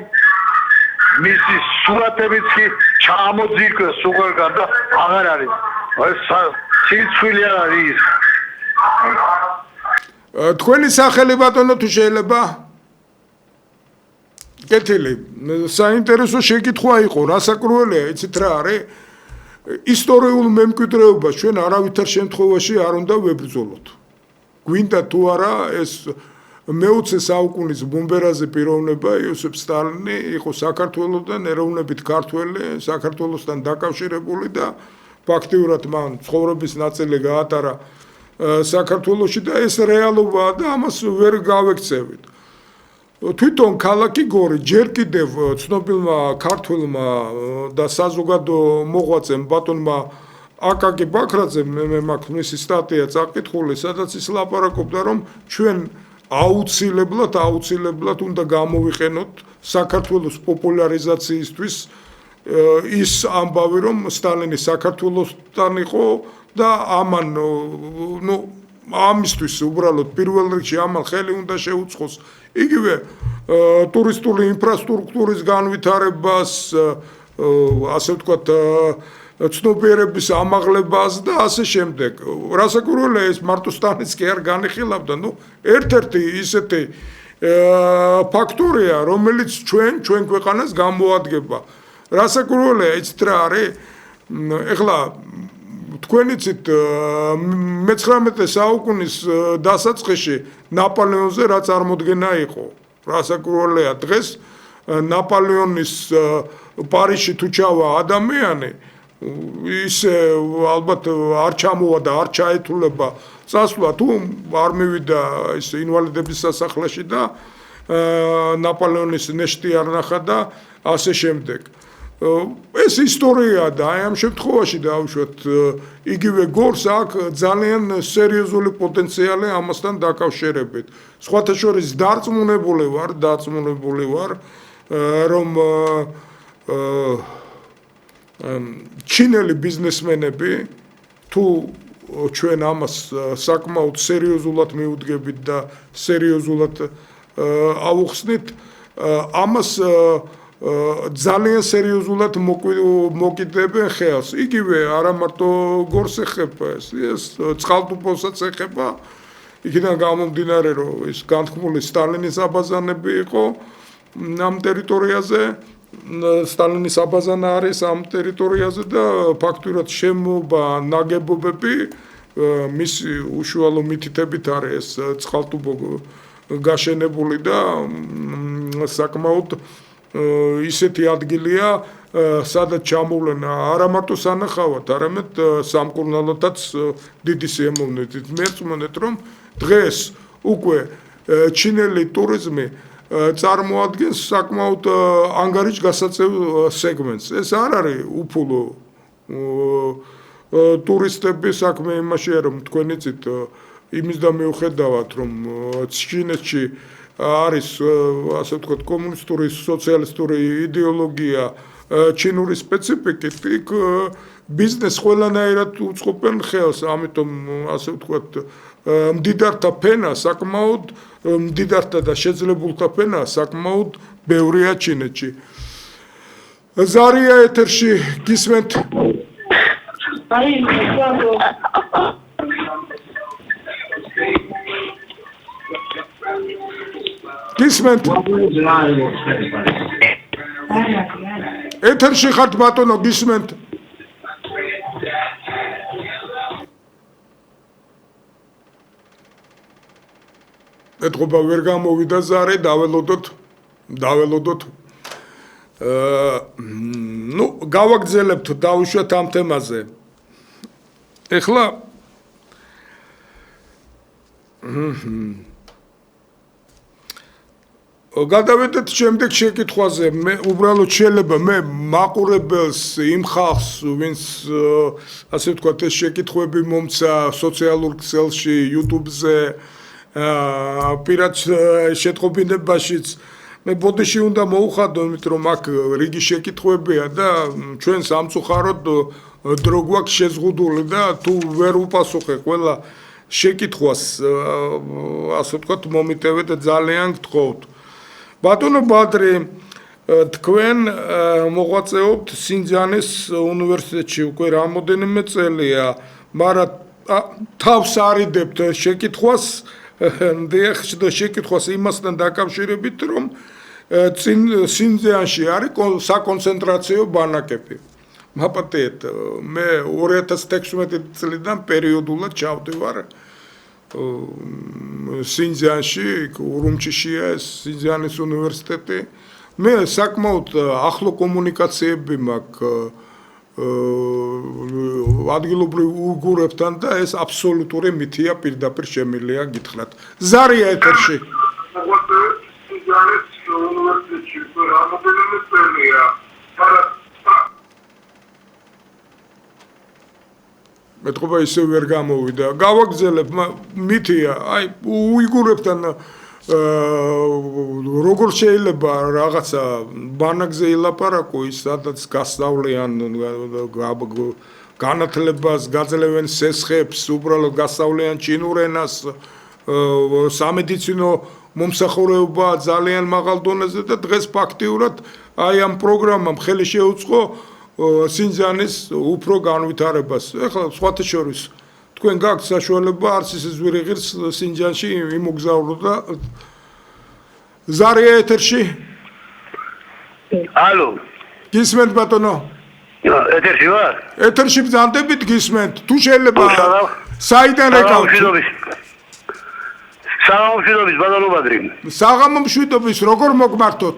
მისი სურათებიც კი ჩამოძიკვეს უყურგან და აღარ არის. ეს ციცვილი არ არის. თქვენი სახელი ბატონო თუ შეიძლება? კეთილი, საინტერესო შეკითხვა იყო, რასაკურველია, იცით რა არის? ისტორიულ მემკვიდრეობას ჩვენ არავითარ შემთხვევაში არ უნდა ვებრძოლოთ. გვინდა თუ არა ეს მე-20 საუკუნის ბომბერაზე პიროვნება იოსებ სტალინი იყო საქართველოსთან ეროვნებით ქართველი, საქართველოსთან დაკავშირებული და ფაქტიურად მან ცხოვრების ნაწილი გაატარა საქართველოში და ეს რეალობაა და ამას ვერ გავექცევით. თვითონ ქალაქი გორი ჯერ კიდევ ცნობილმა ქართველმა და საზოგადო მოღვაწემ ბატონმა აკაკი ბაქრაძემ მე მაქვს მისი სტატია წაკითხული, სადაც ის ლაპარაკობდა, რომ ჩვენ აუცილებლად უნდა გამოვიყენოთ საქართველოს პოპულარიზაციისთვის ის ამბავი, რომ სტალინი საქართველოსთან იყო და ამან ამისთვის უბრალოდ პირველ რიგში ამან ხელი უნდა შეუწყოს იგივე ტურისტული ინფრასტრუქტურის განვითარებას, ასე ვთქვათ, ცნობიერების ამაღლებას და ასე შემდეგ. რასაკვირველია ეს მარტოსტანიც კი არ განიხილავდა, ერთ-ერთი ისეთი ფაქტორია, რომელიც ჩვენ ქვეყანას გამოადგება. რასაკვირველია იცით რა არის? ეხლა თქვენ იცით მე-19 საუკუნის დასაწყისში ნაპოლეონზე რა წარმოდგენა იყო. რასაკვირველია დღეს ნაპოლეონის პარიზში თუ ჩავა ადამიანი ისე ალბათ არ ჩამოვა და არ ჩაეთულება წასვლა თუ არ მივიდა ის ინვალიდების სასახლეში და ნაპოლეონის ნეშტი არ ნახა და ასე შემდეგ. ეს ისტორია და აი ამ შემთხვევაში დავუშვათ იგივე გორს აქვს ძალიან სერიოზული პოტენციალი ამასთან დაკავშირებით. სხვათა შორის დარწმუნებული ვარ რომ ჩინელი ბიზნესმენები თუ ჩვენ ამას საკმაოდ სერიოზულად მივუდგებით და სერიოზულად ავუხსნით ამას ძალიან სერიოზულად მოკიდებენ ხელს. იგივე არა მარტო გორს ეხება ეს წყალტუბოსაც ეხება. იქიდან გამომდინარე რომ ის განთქმული სტალინის აბაზანები იყო ამ ტერიტორიაზე. სტალინის აბაზანა არის ამ ტერიტორიაზე და ფაქტურად შემოვა ნაგებობები მისი უშუალო მითითებით არის ეს წყალტუბო გაშენებული და საკმაოდ ისეთი ადგილია სადაც ჩამოვლენა არა მარტო სანახავად, არამედ სამკურნალოთაც დიდი სიამოვნებით. მერწმუნეთ რომ დღეს უკვე ჩინელი ტურიზმი წარმოადგენს საკმაოდ ანგარიშგასაწევ სეგმენტს. ეს არ არის უფულო ტურისტები საქმე იმაშია რომ თქვენ იცით იმის და მიუხედავად რომ ჩინეთში არის ასე ვთქვათ კომუნისტური სოციალისტური იდეოლოგია ჩინური სპეციფიკით იქ ბიზნეს ყველანაირად უწყობენ ხელს ამიტომ ასე ვთქვათ მდიდართა ფენა საკმაოდ მდიდართა და შეძლებულთა ფენა საკმაოდ ბევრია ჩინეთში. ზარია ეთერში გისმენთ? გისმენთ? ეთერში ხართ ბატონო გისმენთ? ეთყობა ვერ გამოვიდა ზარე, დაველოდოთ. გავაგრძელებთ დავუშვათ ამ თემაზე. ეხლა გადავედეთ შემდეგ შეკითხვაზე. მე უბრალოდ შეიძლება მე მაყურებელს იმ ხალხს ვინც ასე ვთქვათ ეს შეკითხვები მომცა სოციალურ ქსელში, YouTube-ზე პირად შეტყობინებაშიც მე ბოდიში უნდა მოუხადო, იმიტომ რომ აქ რიგი შეკითხვებია და ჩვენ სამწუხაროდ დრო გვაქვს შეზღუდული და თუ ვერ უპასუხე ყველა შეკითხვას ასე ვთქვათ მომიტევეთ და ძალიან გთხოვთ. ბატონო ბადრი, თქვენ მოღვაწეობთ სინძიანის უნივერსიტეტში უკვე რამოდენიმე წელია, მაგრამ თავს არიდებთ შეკითხვას შეკითხვას იმასთან დაკავშირებით, რომ სინძიანში არის საკონცენტრაციო ბანაკები. მაპატიეთ, მე 2016 წლიდან პერიოდულად ჩავდივარ სინძიანში, ურუმჩიშია ეს სინძიანის უნივერსიტეტი. მე საკმაოდ ახლო კომუნიკაციები მაქვს ადგილობრივ უიგურებთან და ეს აბსოლუტური მითია პირდაპირ შემიძლია გითხრათ. ზარია ეთერში. მეტყობა ისე ვერ გამოვიდა. გავაგრძელებ მითია, აი უიგურებთან როგორ შეიძლება რაღაცა ბანაკზე ილაპარაკო ის სადაც გასწავლიან განათლებას გაძლევენ სესხებს უბრალოდ გასწავლიან ჩინურ ენას სამედიცინო მომსახურება ძალიან მაღალ დონეზე და დღეს ფაქტიურად აი ამ პროგრამამ ხელი შეუწყო სინძანის უფრო განვითარებას. ეხლა სხვათა შორის თქვენ გაქვთ საშუალება არც ისე ზვირი ღირს სინძანში იმოგზაურო და ზარია ეთერში? ალო. გისმენთ ბატონო? ეთერში ვარ? ეთერში ბრძანდებით გისმენთ. თუ შეიძლება საიდან ეკავთ? საღამომშვიდობის ბატონო ბადრი. საღამომშვიდობის როგორ მოგმართოთ?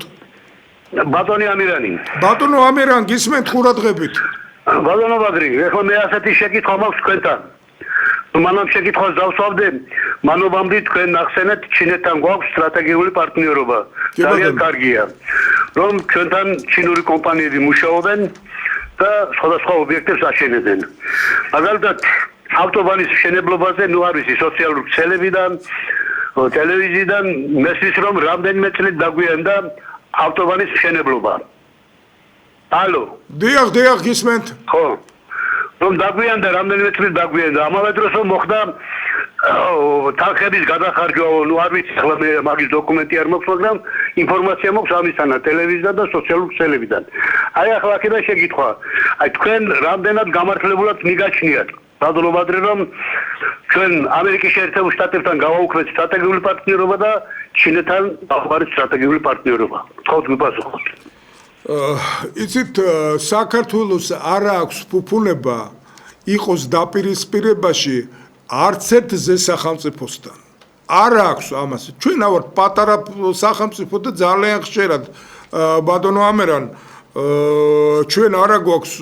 ბატონი ამირანი. ბატონო ამირან გისმენთ ყურადღებით. ბატონო ბადრი, ეხლა მე ასეთი შეკითხვა მაქვს თქვენთან. მანამ შეკითხვას დავსვავდე, მანობამდე თქვენ ახსენეთ ჩინეთთან გვაქვს სტრატეგიული პარტნიორობა. ძალიან კარგია. რომ ჩვენთან ჩინური კომპანიები მუშაობენ და სხვადასხვა ობიექტებს აშენებენ. მაგალითად, ავტობანის მშენებლობაზე, ნუ არ ვიცი, სოციალური ქსელებიდან, ტელევიზიიდან მესმის რომ რამდენიმე წლით დაგვიანდა ავტობანის მშენებლობა. ალო. დიახ, გისმენთ. ხო. რომ დაგვიანდა რამდენიმე წლით დაგვიანდა. ამავე დროს რომ მოხდა თანხების გადახარჯვა, ნუ არ ვიცი, ახლა მე მაგის დოკუმენტი არ მაქვს, მაგრამ ინფორმაცია მაქვს ამისთანა ტელევიზიიდან და სოციალურ ქსელებიდან. აი ახლა აქედან შეკითხვა. აი თქვენ რამდენად გამართლებულად მიგაჩნიათ? ბატონო ბადრი რომ ჩვენ ამერიკის შეერთებულ შტატებთან გავაუქმეთ სტრატეგიული პარტნიორობა და ჩინეთთან დავყარეთ სტრატეგიული პარტნიორობა. თქოს გიპასუხოთ. იცით საქართველოს არ აქვს ფუფუნება იყოს დაპირისპირებაში არც ერთ ზესახამწიფოსთან. არ აქვს ამას. ჩვენ ავართ პატარა სახელმწიფო და ძალიან ხშირად ბატონო ამერან ჩვენ არა გვაქვს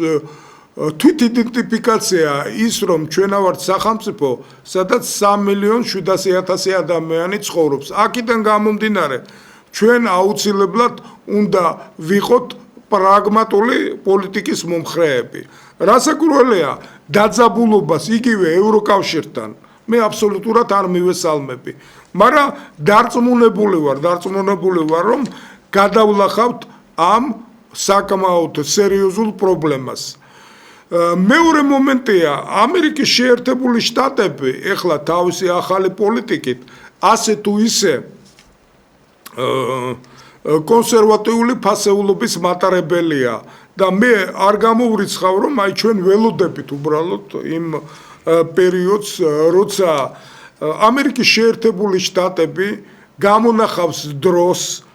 თვით იდენტიფიკაცია ის რომ ჩვენ ავართ სახელმწიფო სადაც 3,700,000 ადამიანი ცხოვრობს. აქედან გამომდინარე ჩვენ აუცილებლად უნდა ვიყოთ პრაგმატული პოლიტიკის მომხრეები. რასაკურველია დაძაბულობას იგივე ევროკავშირთან მე აბსოლუტურად არ მივესალმები. მაგრამ დარწმუნებული ვარ რომ გადავლახავთ ამ საკმაოდ სერიოზულ პრობლემას. მეორე მომენტია ამერიკის შეერთებული შტატები ეხლა თავისი ახალი პოლიტიკით ასე თუ ისე კონსერვატიული ფასეულობის მატარებელია და მე არ გამოვრიცხავ რომ აი ჩვენ ველოდებით უბრალოდ იმ პერიოდს როცა ამერიკის შეერთებული შტატები გამონახავს დროს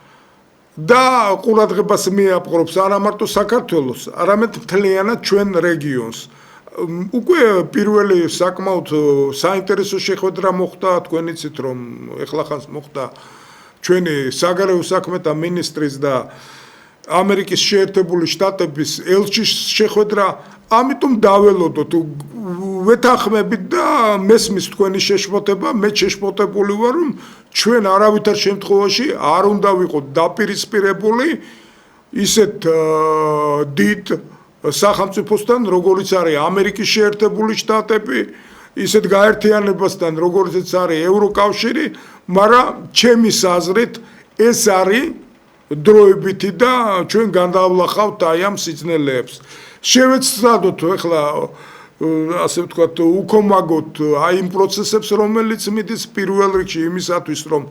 და ყურადღებას მიაპყრობს არა მარტო საქართველოს, არამედ მთლიანად ჩვენ რეგიონს. უკვე პირველი საკმაოდ საინტერესო შეხვედრა მოხდა, თქვენ იცით რომ ეხლახანს მოხდა ჩვენი საგარეო საქმეთა მინისტრის და ამერიკის შეერთებული შტატების ელჩის შეხვედრა, ამიტომ დაველოდოთ ვეთანხმებით და მესმის თქვენი შეშფოთება, მე შეშფოთებული ვარ რომ ჩვენ არავითარ შემთხვევაში არ უნდა ვიყოთ დაპირისპირებული ისეთ დიდ სახელმწიფოსთან, როგორიც არის ამერიკის შეერთებული შტატები, ისეთ გაერთიანებასთან, როგორიც არის ევროკავშირი, მაგრამ ჩემის აზრით ეს არის დროებითი და ჩვენ განდავლახავთ აი ამ სიძნელეებს. შევეცადოთ ახლა ასე ვთქვათ უკომაგოთ აი იმ პროცესებს, რომელიც მიდის პირველ რიგში იმისათვის, რომ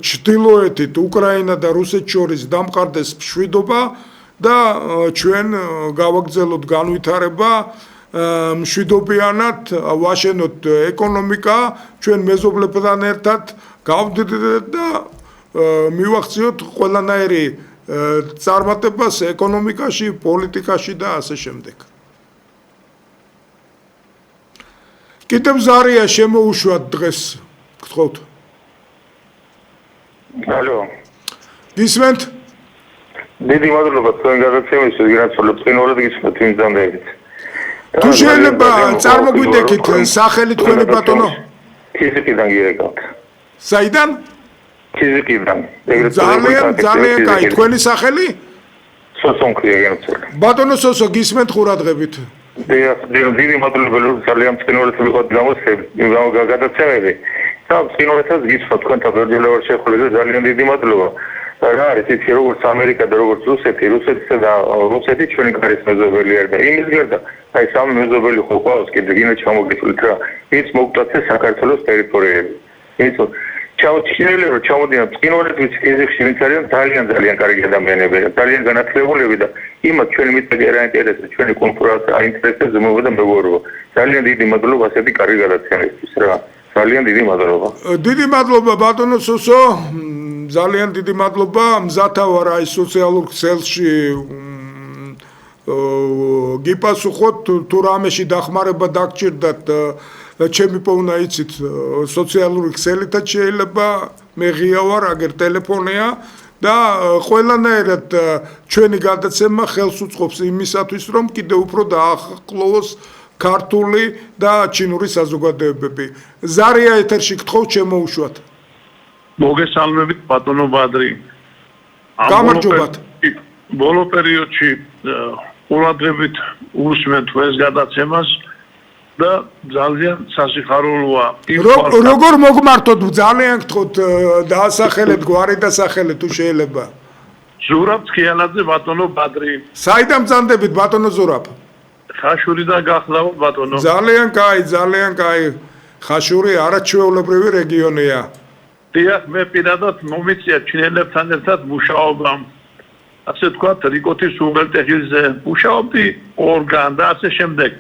ჩრდილოეთით უკრაინა და რუსეთს შორის დამყარდეს მშვიდობა და ჩვენ გავაგრძელოთ განვითარება მშვიდობიანად, ვაშენოთ ეკონომიკა, ჩვენ მეზობლებთან ერთად გავდიდეთ და მივახციოთ ყველანაირი წარმატებას ეკონომიკაში, პოლიტიკაში და ასე შემდეგ. კიდევ ზარია შემოუშვათ დღეს, გთხოვთ. ალო. გისმენთ? დიდი მადლობა თქვენ გადაცემისთვის, გრაცულობთ წინორად გისმენთ იმ ზანდებით. თუ შეიძლება წარმოგვიდეკით სახელი თქვენი ბატონო? ქიზიკიდან გირეკავთ. საიდან? ქიზიკიდან. ძალიან კაი, თქვენი სახელი? სოსო მქრია გენაცული. ბატონო სოსო, გისმენთ ყურადღებით. დიდი მადლობა ძალიან წინორად ვიყავთ გადაცემები. და წინორადაც გისმენთ თქვენთან ბერდელე ვარ შეხვედრა და ძალიან დიდი მადლობა. რა არის იცი როგორც ამერიკა და როგორც რუსეთი და რუსეთი ჩვენი კარის მეზობელი არის და იმის გარდა აი სამი მეზობელი ხო ყავს კიდე გინდა ჩამოგიწვით რა ის მოგწევთ საქართველოს ტერიტორიები. იცით ჩაუჩინელი რომ ჩამოდიან წინვარეს ვიც ფიზიკში ვინც არიან ძალიან კარგი ადამიანები და ძალიან განათლებულები და იმათ ჩვენი მიწები არ აინტერესებს ჩვენი კონფორანსი აინტერესებს ზმობა და მეგობრობა ძალიან დიდი მადლობა ასეთი კარგი გადაცემისთვის რა ძალიან დიდი მადლობა დიდი მადლობა ბატონო სოსო ძალიან დიდი მადლობა მზათა ვარ აი სოციალურ ქსელში გიპასუხოთ თუ რამეში დახმარება დაგჭირდათ ჩემი პოვნა იცით სოციალური ქსელითაც შეიძლება მე ღია ვარ აგერ ტელეფონია და ყველანაირად ჩვენი გადაცემა ხელს უწყობს იმისათვის რომ კიდევ უფრო დაახლოვოს ქართული და ჩინური საზოგადოებები ზარია ეთერში გთხოვ შემოუშვათ მოგესალმებით ბატონო ბადრი გამარჯობათ ბოლო პერიოდში ყურადღებით უსმენთ ეს გადაცემას და ძალიან სასიხარულოა როგორ მოგმართოთ ძალიან გთხოვთ დაასახელეთ გვარი დასახელეთ თუ შეიძლება ზურაბ ცქიანაძე ბატონო ბადრი საიდან ბრძანდებით ბატონო ზურაბ ხაშურიდან გახლავთ ბატონო ძალიან კაი ხაშური არაჩვეულებრივი რეგიონია დიახ მე პირადად მომიწია ჩინელებთან ერთად მუშაობა ასე თქვათ რიკოთის უღელტეხილზე მუშაობდი ორგან და ასე შემდეგ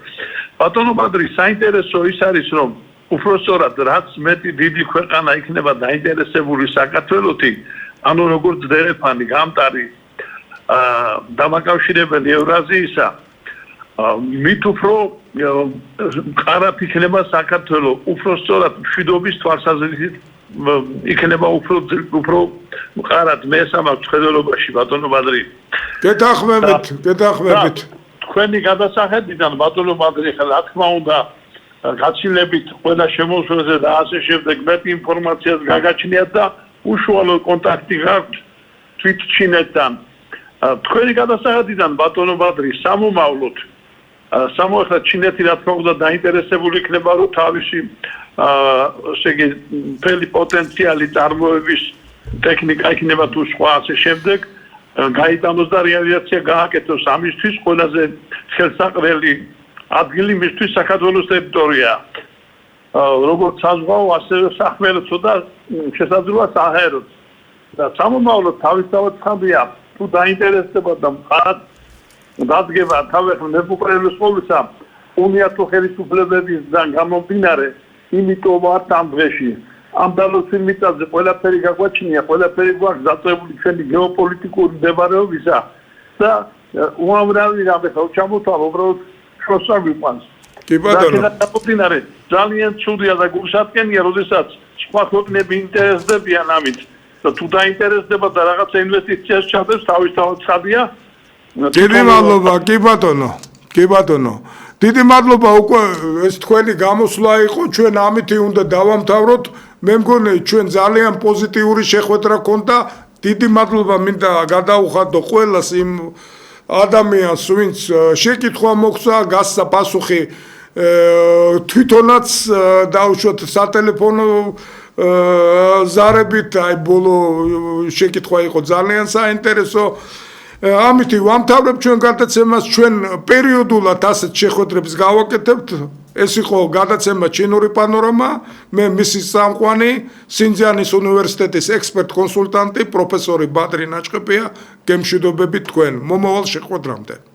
ბატონო ბადრი საინტერესო ის არის რომ უბრალოდ რაც მეტი დიდი ქვეყანა იქნება დაინტერესებული საქართველოსი ანუ როგორც დერეფანი გამტარი დამაკავშირებელი ევრაზიისა მით უფრო ყარაფ იქნება საქართველოს უბრალოდ მშვიდობის თვალსაზრისით იქნება უფრო ყარად მესამაკ ხედელობაში ბატონო ბადრი გეთახმებით თქვენი გადასახედიდან ბატონო ბადრი ხა რა თქმა უნდა გაცილებით ყველა შემოსვლაზე და ასე შემდეგ მეტი ინფორმაციას გაგაჩნიათ და უშუალო კონტაქტი გაქვთ თვით ჩინეთთან თქვენი გადასახედიდან ბატონო ბადრი სამომავლოდ სამოხლა ჩინეთი რა თქმა უნდა დაინტერესებული იქნება რომ თავისი ესე იგი მთელი პოტენციალი წარმოების ტექნიკა იქნება თუ სხვა ასე შემდეგ გაიტანოს და რეალიზაცია გააკეთოს ამისთვის ყველაზე ხელსაყრელი ადგილი მისთვის საქართველოს ტერიტორია როგორც საზღვაო ასევე სახმელეთო და შესაძლოა საჰაეროც და სამომავლოდ თავისთავად ხამია თუ დაინტერესდება და მხარად დადგება თავეხ მეფუპრელის ყოვლისა უნიათო ხელისუფლებებისგან გამომდინარე იმიტომ ვართ ამ დღეში ამ დალოცვის მიწაზე ყველაფერი გაგვაჩნია ყველაფერი გვაქვს დაწეული ჩვენი გეოპოლიტიკური მდებარეობისა და უამრავი რამე ხო ჩამოთვალ უბრალოდ შორსა გვიყვანს კი ბატონო გამომდინარე ძალიან ცუდია და გულსატკენია როდესაც სხვა ქვეყნები ინტერესდებიან ამით და თუ დაინტერესდება და რაღაცა ინვესტიციას ჩადებს თავისთავად ხადია დიდი მადლობა კი ბატონო დიდი მადლობა უკვე ეს თქვენი გამოსვლა იყო ჩვენ ამითი უნდა დავამთავროთ მე მგონი ჩვენ ძალიან პოზიტიური შეხვედრა ქონდა დიდი მადლობა მინდა გადაუხადო ყველას იმ ადამიანს ვინც შეკითხვა მოხსა გასცა პასუხი თვითონაც დაუშვათ სატელეფონო ზარებით აი ბოლო შეკითხვა იყო ძალიან საინტერესო ამითი ვამთავრებ ჩვენ გადაცემას ჩვენ პერიოდულად ასეთ შეხვედრებს გავაკეთებთ ეს იყო გადაცემა ჩინური პანორამა მე მისის სამყვანი სინძიანის უნივერსიტეტის ექსპერტ კონსულტანტი პროფესორი ბადრი ნაჭყებია გემშვიდობებით თქვენ მომავალ შეხვედრამდე